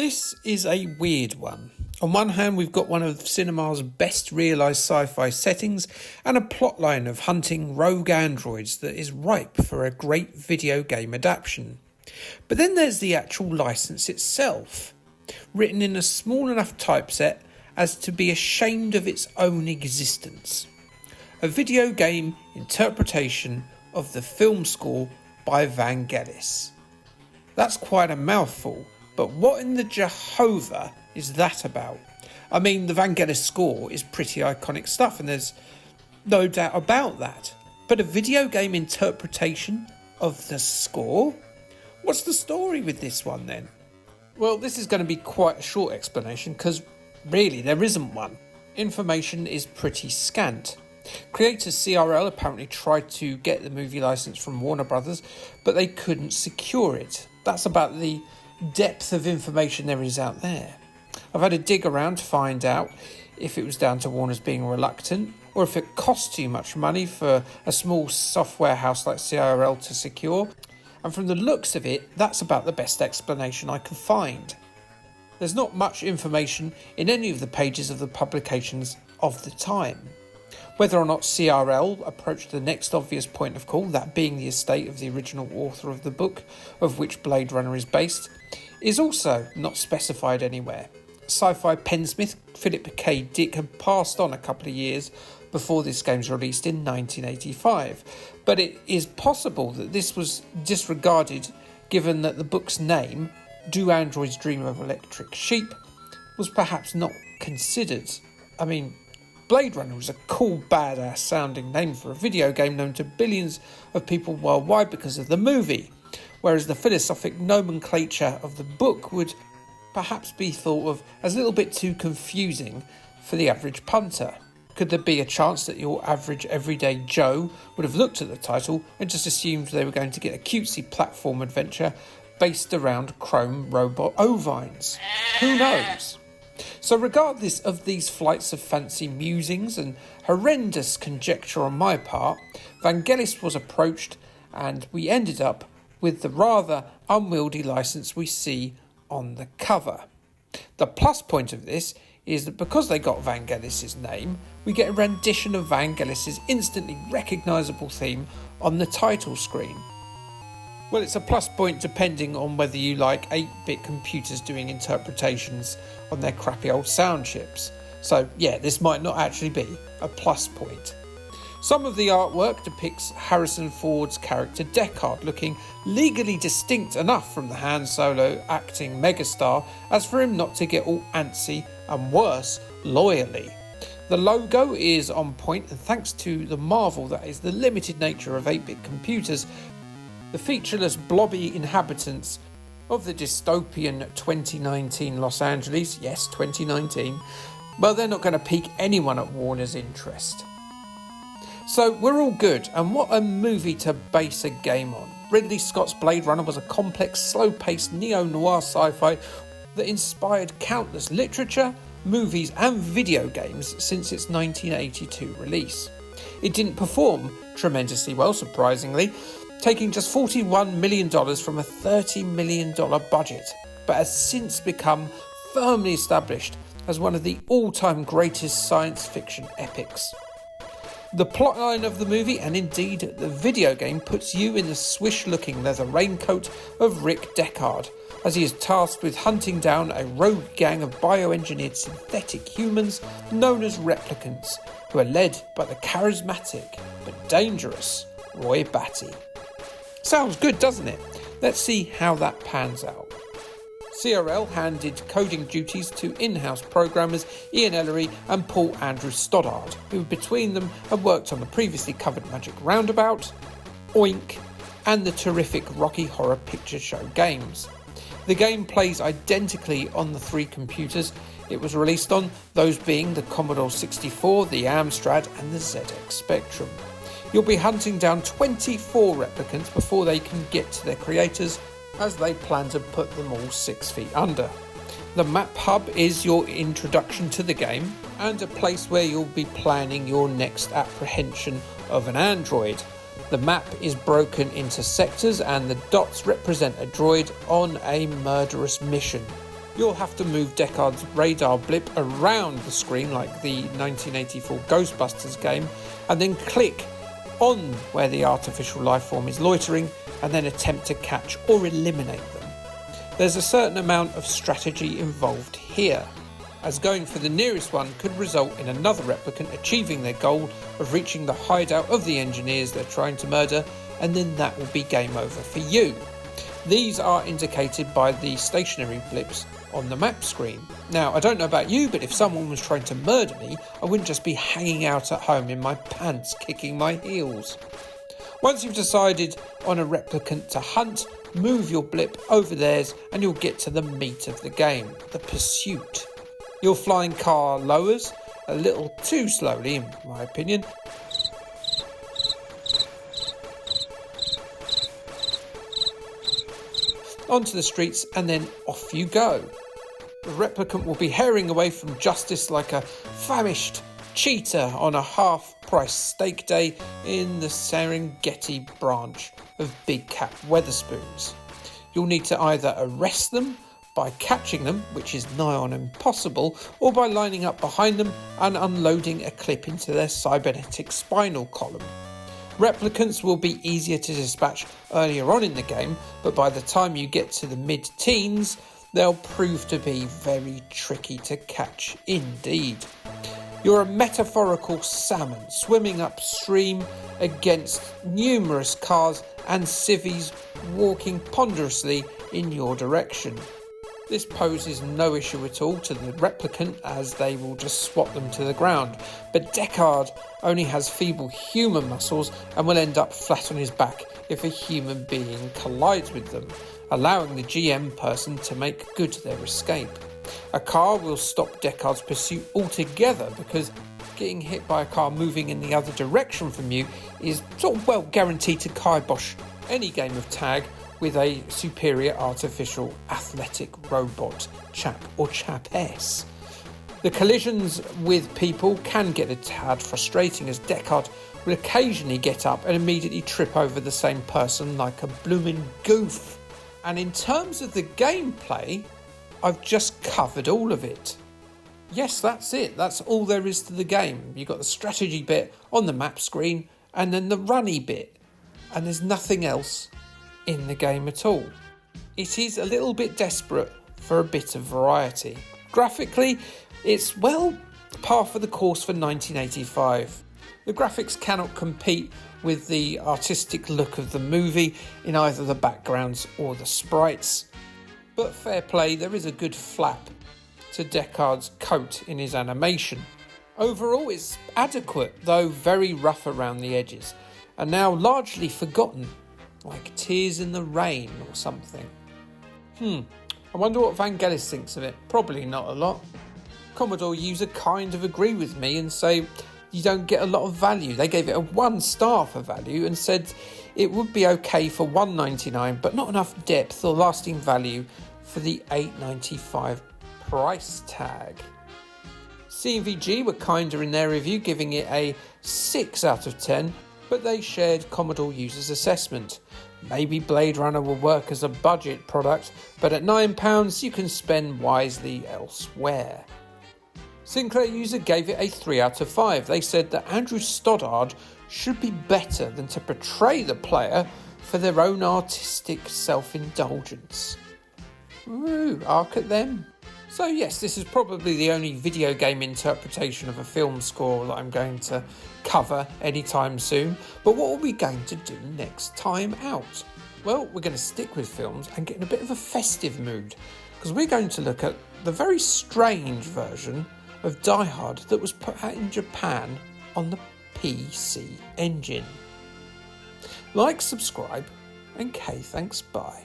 This is a weird one. On one hand, we've got one of cinema's best realised sci-fi settings and a plotline of hunting rogue androids that is ripe for a great video game adaptation. But then there's the actual licence itself, written in a small enough typeset as to be ashamed of its own existence. A video game interpretation of the film score by Vangelis. That's quite a mouthful, but what in the Jehovah is that about? I mean, the Vangelis score is pretty iconic stuff, and there's no doubt about that. But a video game interpretation of the score? What's the story with this one then? Well, this is going to be quite a short explanation, because really there isn't one. Information is pretty scant. Creators CRL apparently tried to get the movie license from Warner Brothers, but they couldn't secure it. That's about the depth of information there is out there. I've had a dig around to find out if it was down to Warner's being reluctant, or if it cost too much money for a small software house like CRL to secure, and from the looks of it, that's about the best explanation I could find. There's not much information in any of the pages of the publications of the time. Whether or not CRL approached the next obvious point of call, that being the estate of the original author of the book, of which Blade Runner is based, is also not specified anywhere. Sci-fi pensmith Philip K. Dick had passed on a couple of years before this game's released in 1985, but it is possible that this was disregarded given that the book's name, Do Androids Dream of Electric Sheep, was perhaps not considered. I mean, Blade Runner was a cool, badass sounding name for a video game known to billions of people worldwide because of the movie, whereas the philosophic nomenclature of the book would perhaps be thought of as a little bit too confusing for the average punter. Could there be a chance that your average everyday Joe would have looked at the title and just assumed they were going to get a cutesy platform adventure based around chrome robot ovines? Who knows? So regardless of these flights of fancy musings and horrendous conjecture on my part, Vangelis was approached and we ended up with the rather unwieldy licence we see on the cover. The plus point of this is that because they got Vangelis' name, we get a rendition of Vangelis' instantly recognisable theme on the title screen. Well, it's a plus point depending on whether you like 8-bit computers doing interpretations on their crappy old sound chips. So yeah, this might not actually be a plus point. Some of the artwork depicts Harrison Ford's character Deckard looking legally distinct enough from the Han Solo acting megastar as for him not to get all antsy and worse, loyally. The logo is on point, and thanks to the marvel that is the limited nature of 8-bit computers, the featureless blobby inhabitants of the dystopian 2019 Los Angeles, yes 2019, well, they're not going to pique anyone at Warner's interest. So we're all good, and what a movie to base a game on. Ridley Scott's Blade Runner was a complex, slow-paced neo-noir sci-fi that inspired countless literature, movies and video games since its 1982 release. It didn't perform tremendously well, surprisingly, taking just $41 million from a $30 million budget, but has since become firmly established as one of the all-time greatest science fiction epics. The plotline of the movie, and indeed the video game, puts you in the swish-looking leather raincoat of Rick Deckard, as he is tasked with hunting down a rogue gang of bioengineered synthetic humans known as replicants, who are led by the charismatic but dangerous Roy Batty. Sounds good, doesn't it? Let's see how that pans out. CRL handed coding duties to in-house programmers Ian Ellery and Paul Andrew Stoddard, who between them had worked on the previously covered Magic Roundabout, Oink, and the terrific Rocky Horror Picture Show games. The game plays identically on the 3 computers it was released on, those being the Commodore 64, the Amstrad and the ZX Spectrum. You'll be hunting down 24 replicants before they can get to their creators, as they plan to put them all 6 feet under. The map hub is your introduction to the game and a place where you'll be planning your next apprehension of an android. The map is broken into sectors and the dots represent a droid on a murderous mission. you'll have to move Deckard's radar blip around the screen like the 1984 Ghostbusters game, and then click on where the artificial life form is loitering and then attempt to catch or eliminate them. There's a certain amount of strategy involved here, as going for the nearest one could result in another replicant achieving their goal of reaching the hideout of the engineers they're trying to murder, and then that will be game over for you. These are indicated by the stationary blips on the map screen. Now, I don't know about you, but if someone was trying to murder me, I wouldn't just be hanging out at home in my pants kicking my heels. Once you've decided on a replicant to hunt, move your blip over theirs and you'll get to the meat of the game, the pursuit. Your flying car lowers, a little too slowly in my opinion, onto the streets, and then off you go. The replicant will be herring away from justice like a famished cheetah on a half-price steak day in the Serengeti branch of Big Cat Weatherspoons. You'll need to either arrest them by catching them, which is nigh on impossible, or by lining up behind them and unloading a clip into their cybernetic spinal column. Replicants will be easier to dispatch earlier on in the game, but by the time you get to the mid-teens, they'll prove to be very tricky to catch indeed. You're a metaphorical salmon swimming upstream against numerous cars and civvies walking ponderously in your direction. This poses no issue at all to the replicant, as they will just swat them to the ground, but Deckard only has feeble human muscles and will end up flat on his back if a human being collides with them, allowing the GM person to make good their escape. A car will stop Deckard's pursuit altogether, because getting hit by a car moving in the other direction from you is sort of well guaranteed to kibosh any game of tag with a superior artificial athletic robot chap or chapess. The collisions with people can get a tad frustrating, as Deckard will occasionally get up and immediately trip over the same person like a bloomin' goof. And in terms of the gameplay, I've just covered all of it. Yes, that's it. That's all there is to the game. You've got the strategy bit on the map screen and then the runny bit. And there's nothing else in the game at all. It is a little bit desperate for a bit of variety. Graphically, it's well par for the course for 1985. The graphics cannot compete with the artistic look of the movie in either the backgrounds or the sprites. But fair play, there is a good flap to Deckard's coat in his animation. Overall, it's adequate, though very rough around the edges, and now largely forgotten, like Tears in the Rain or something. I wonder what Vangelis thinks of it. Probably not a lot. Commodore user kind of agree with me and say you don't get a lot of value. They gave it a 1 star for value and said it would be okay for $1.99, but not enough depth or lasting value for the $8.95 price tag. CVG were kinder in their review, giving it a 6 out of 10, but they shared Commodore users' assessment. Maybe Blade Runner will work as a budget product, but at £9 you can spend wisely elsewhere. Sinclair user gave it a 3 out of 5. They said that Andrew Stoddard should be better than to portray the player for their own artistic self-indulgence. Ooh, arc at them. So yes, this is probably the only video game interpretation of a film score that I'm going to cover anytime soon. But what are we going to do next time out? Well, we're going to stick with films and get in a bit of a festive mood, because we're going to look at the very strange version of Die Hard that was put out in Japan on the PC Engine. Like, subscribe, and K, thanks, bye.